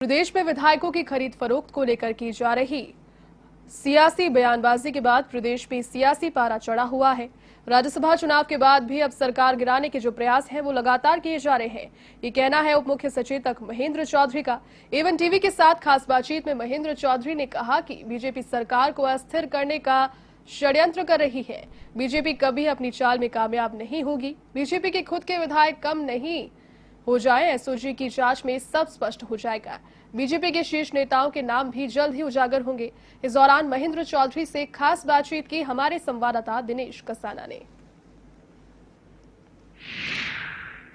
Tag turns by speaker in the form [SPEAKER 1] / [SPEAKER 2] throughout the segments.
[SPEAKER 1] प्रदेश में विधायकों की खरीद फरोख्त को लेकर की जा रही सियासी बयानबाजी के बाद प्रदेश में सियासी पारा चढ़ा हुआ है। राज्यसभा चुनाव के बाद भी अब सरकार गिराने के जो प्रयास हैं वो लगातार किए जा रहे हैं। ये कहना है उप मुख्य सचेतक महेंद्र चौधरी का। एवन टीवी के साथ खास बातचीत में महेंद्र चौधरी ने कहा कि बीजेपी सरकार को अस्थिर करने का षड्यंत्र कर रही है। बीजेपी कभी अपनी चाल में कामयाब नहीं होगी। बीजेपी के खुद के विधायक कम नहीं हो जाए, एसओजी की जांच में सब स्पष्ट हो जाएगा। बीजेपी के शीर्ष नेताओं के नाम भी जल्द ही उजागर होंगे। इस दौरान महेंद्र चौधरी से खास बातचीत की हमारे संवाददाता दिनेश कसाना ने।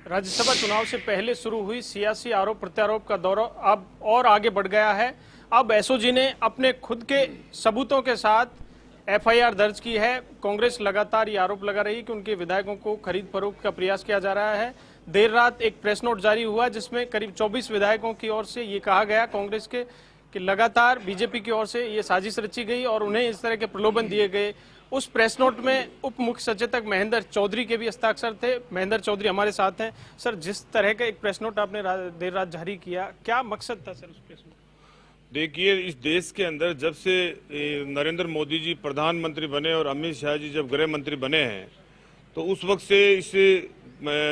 [SPEAKER 2] राज्यसभा चुनाव से पहले शुरू हुई सियासी आरोप प्रत्यारोप का दौर अब और आगे बढ़ गया है। अब एसओजी ने अपने खुद के सबूतों के साथ एफआईआर दर्ज की है। कांग्रेस लगातार ये आरोप लगा रही है कि उनके विधायकों को खरीद फरोख्त का प्रयास किया जा रहा है। देर रात एक प्रेस नोट जारी हुआ जिसमें करीब 24 विधायकों की ओर से ये कहा गया कांग्रेस के कि लगातार बीजेपी की ओर से ये साजिश रची गई और उन्हें इस तरह के प्रलोभन दिए गए। उस प्रेस नोट में उप मुख्य सचेतक महेंद्र चौधरी के भी हस्ताक्षर थे। महेंद्र चौधरी हमारे साथ हैं। सर, जिस तरह का एक प्रेस नोट आपने देर रात जारी किया, क्या मकसद था सर उस प्रेस नोट?
[SPEAKER 3] देखिए, इस देश के अंदर जब से नरेंद्र मोदी जी प्रधानमंत्री बने और अमित शाह जी जब गृह मंत्री बने हैं, तो उस वक्त से इस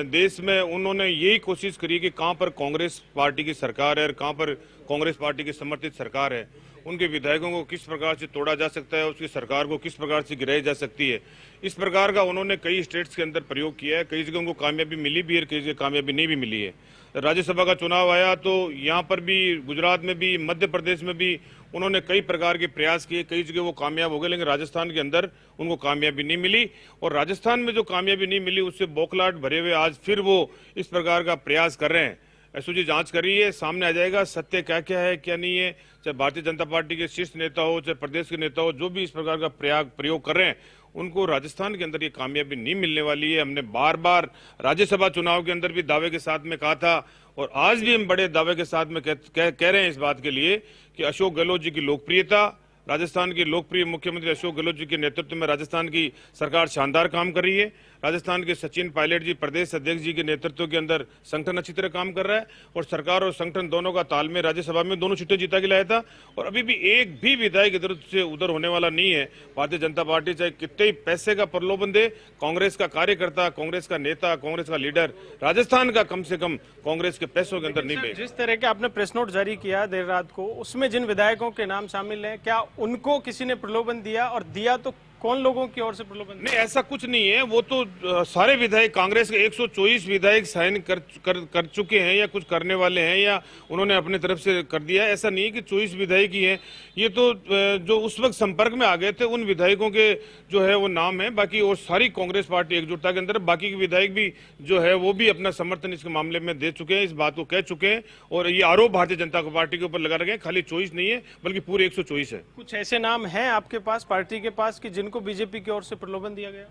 [SPEAKER 3] देश में उन्होंने यही कोशिश करी कि कहां पर कांग्रेस पार्टी की सरकार है और कहां पर कांग्रेस पार्टी की समर्थित सरकार है, उनके विधायकों को किस प्रकार से तोड़ा जा सकता है, उसकी सरकार को किस प्रकार से गिराई जा सकती है। इस प्रकार का उन्होंने कई स्टेट्स के अंदर प्रयोग किया है। कई जगह उनको कामयाबी मिली भी है, कई जगह कामयाबी नहीं भी मिली है। राज्यसभा का चुनाव आया तो यहाँ पर भी, गुजरात में भी, मध्य प्रदेश में भी उन्होंने कई प्रकार के प्रयास किए। कई जगह वो कामयाब हो गए, लेकिन राजस्थान के अंदर उनको कामयाबी नहीं मिली। और राजस्थान में जो कामयाबी नहीं मिली उससे बौखलाहट भरे हुए आज फिर वो इस प्रकार का प्रयास कर रहे हैं। एसओजी जांच कर रही है, सामने आ जाएगा सत्य क्या क्या है क्या नहीं है। चाहे भारतीय जनता पार्टी के शीर्ष नेता हो, चाहे प्रदेश के नेता हो, जो भी इस प्रकार का प्रयोग कर रहे हैं, उनको राजस्थान के अंदर ये कामयाबी नहीं मिलने वाली है। हमने बार बार राज्यसभा चुनाव के अंदर भी दावे के साथ में कहा था और आज भी हम बड़े दावे के साथ में कह रहे हैं इस बात के लिए कि अशोक गहलोत जी की लोकप्रियता, राजस्थान के लोकप्रिय मुख्यमंत्री अशोक गहलोत जी के नेतृत्व में राजस्थान की सरकार शानदार काम कर रही है। राजस्थान के सचिन पायलट जी प्रदेश अध्यक्ष जी के नेतृत्व के अंदर संगठन अच्छी तरह काम कर रहा है और सरकार और संगठन दोनों का तालमेल राज्यसभा में दोनों सीटें जीता के लाया था। और अभी भी एक भी विधायक इधर से उधर होने वाला नहीं है। भारतीय जनता पार्टी चाहे कितने ही पैसे का प्रलोभन दे, कांग्रेस का कार्यकर्ता, कांग्रेस का नेता, कांग्रेस का लीडर राजस्थान का कम से कम कांग्रेस के पैसों के अंदर नहीं बेच।
[SPEAKER 2] जिस तरह के आपने प्रेस नोट जारी किया देर रात को, उसमें जिन विधायकों के नाम शामिल हैं, क्या उनको किसी ने प्रलोभन दिया और दिया तो कौन लोगों की ओर से प्रलोभन?
[SPEAKER 3] नहीं, ऐसा कुछ नहीं है। वो तो सारे विधायक, कांग्रेस के 124 विधायक साइन कर चुके हैं या कुछ करने वाले हैं या उन्होंने अपने तरफ से कर दिया है। ऐसा नहीं है कि 24 विधायक ही हैं। ये तो जो उस वक्त संपर्क में आ गए थे उन विधायकों के जो है वो नाम है। बाकी और सारी कांग्रेस पार्टी एकजुटता के अंदर बाकी के विधायक भी जो है वो भी अपना समर्थन इसके मामले में दे चुके हैं, इस बात को कह चुके हैं। और ये आरोप भारतीय जनता पार्टी के ऊपर लगा रखे हैं। खाली 24 नहीं है बल्कि पूरे 124 है।
[SPEAKER 2] कुछ ऐसे नाम हैं आपके पास, पार्टी के पास, कि जिनको बीजेपी की ओर से प्रलोभन दिया गया?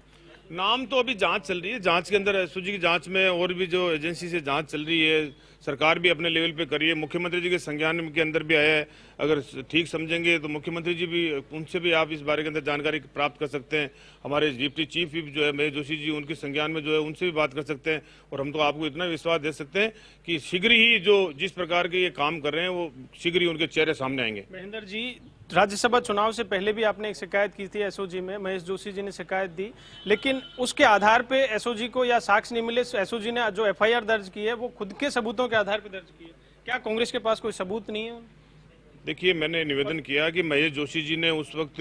[SPEAKER 3] नाम तो अभी जांच चल रही है। जांच के अंदर एसओजी की जांच में और भी जो एजेंसी से जांच चल रही है, सरकार भी अपने लेवल पे कर रही है। मुख्यमंत्री जी के संज्ञान के अंदर भी आया है। अगर ठीक समझेंगे तो मुख्यमंत्री जी भी, उनसे भी आप इस बारे के अंदर जानकारी प्राप्त कर सकते हैं। हमारे डिप्टी चीफ व्हिप जो है महेश जोशी जी, उनके संज्ञान में जो है उनसे भी बात कर सकते हैं। और हम तो आपको इतना विश्वास दे सकते हैं कि शीघ्र ही जो जिस प्रकार के ये काम कर रहे हैं वो शीघ्र ही उनके चेहरे सामने आएंगे।
[SPEAKER 2] महेंद्र जी, राज्यसभा चुनाव से पहले भी आपने एक शिकायत की थी एसओजी में, महेश जोशी जी ने शिकायत दी, लेकिन उसके आधार पे एसओजी को या साक्ष्य नहीं मिले। एसओजी ने जो एफआईआर दर्ज की है वो खुद के सबूतों के आधार पर दर्ज की है। क्या कांग्रेस के पास कोई सबूत नहीं है?
[SPEAKER 3] देखिए, मैंने निवेदन किया कि महेश जोशी जी ने उस वक्त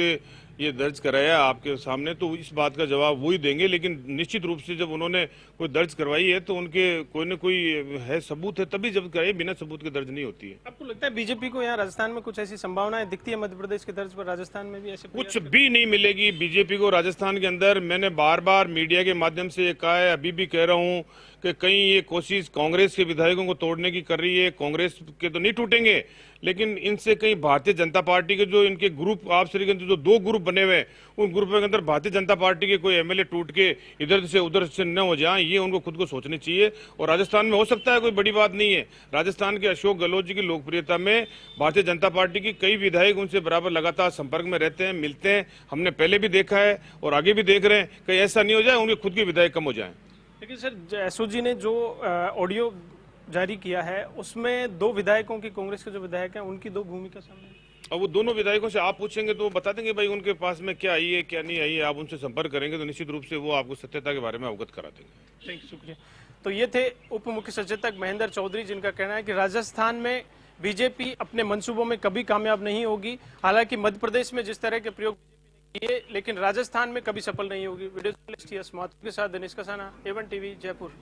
[SPEAKER 3] ये दर्ज कराया आपके सामने, तो इस बात का जवाब वो ही देंगे। लेकिन निश्चित रूप से जब उन्होंने कोई दर्ज करवाई है तो उनके कोई न कोई है सबूत है, तभी जब कराई, बिना सबूत के दर्ज नहीं होती है।
[SPEAKER 2] आपको लगता है बीजेपी को यहाँ राजस्थान में कुछ ऐसी संभावनाएं दिखती है मध्य प्रदेश के तर्ज पर राजस्थान में भी ऐसे?
[SPEAKER 3] कुछ भी नहीं मिलेगी बीजेपी को राजस्थान के अंदर। मैंने बार बार मीडिया के माध्यम से ये कहा है, अभी भी कह रहा हूँ कि कहीं ये कोशिश कांग्रेस के विधायकों को तोड़ने की कर रही है। कांग्रेस के तो नहीं टूटेंगे, लेकिन इनसे कहीं भारतीय जनता पार्टी के जो इनके ग्रुप आपसे जो 2 ग्रुप बने हुए हैं, उन ग्रुप के अंदर भारतीय जनता पार्टी के कोई एमएलए टूट के इधर से उधर से न हो जाए, ये उनको खुद को सोचनी चाहिए। और राजस्थान में हो सकता है, कोई बड़ी बात नहीं है। राजस्थान के अशोक गहलोत जी की लोकप्रियता में भारतीय जनता पार्टी की कई विधायक उनसे बराबर लगातार संपर्क में रहते हैं, मिलते हैं। हमने पहले भी देखा है और आगे भी देख रहे हैं। कहीं ऐसा नहीं हो जाए उनके खुद के विधायक कम हो जाए।
[SPEAKER 2] लेकिन सर, एसओजी ने जो ऑडियो जारी किया है उसमें 2 विधायकों की, कांग्रेस के जो विधायक हैं उनकी 2 भूमिका सामने आई।
[SPEAKER 3] अब वो दोनों विधायकों से आप पूछेंगे तो वो बता देंगे भाई उनके पास में क्या आई है क्या नहीं आई है। आप उनसे संपर्क करेंगे तो निश्चित रूप से वो आपको सत्यता के बारे में अवगत करा देंगे।
[SPEAKER 2] थैंक यू, शुक्रिया। तो ये थे उप मुख्य सचेतक महेंद्र चौधरी, जिनका कहना है कि राजस्थान में बीजेपी अपने मंसूबों में कभी कामयाब नहीं होगी। हालांकि मध्य प्रदेश में जिस तरह के प्रयोग किए, लेकिन राजस्थान में कभी सफल नहीं होगी। वीडियो जर्नलिस्ट यस माथुर के साथ दिनेश कसाना, A1 टीवी, जयपुर।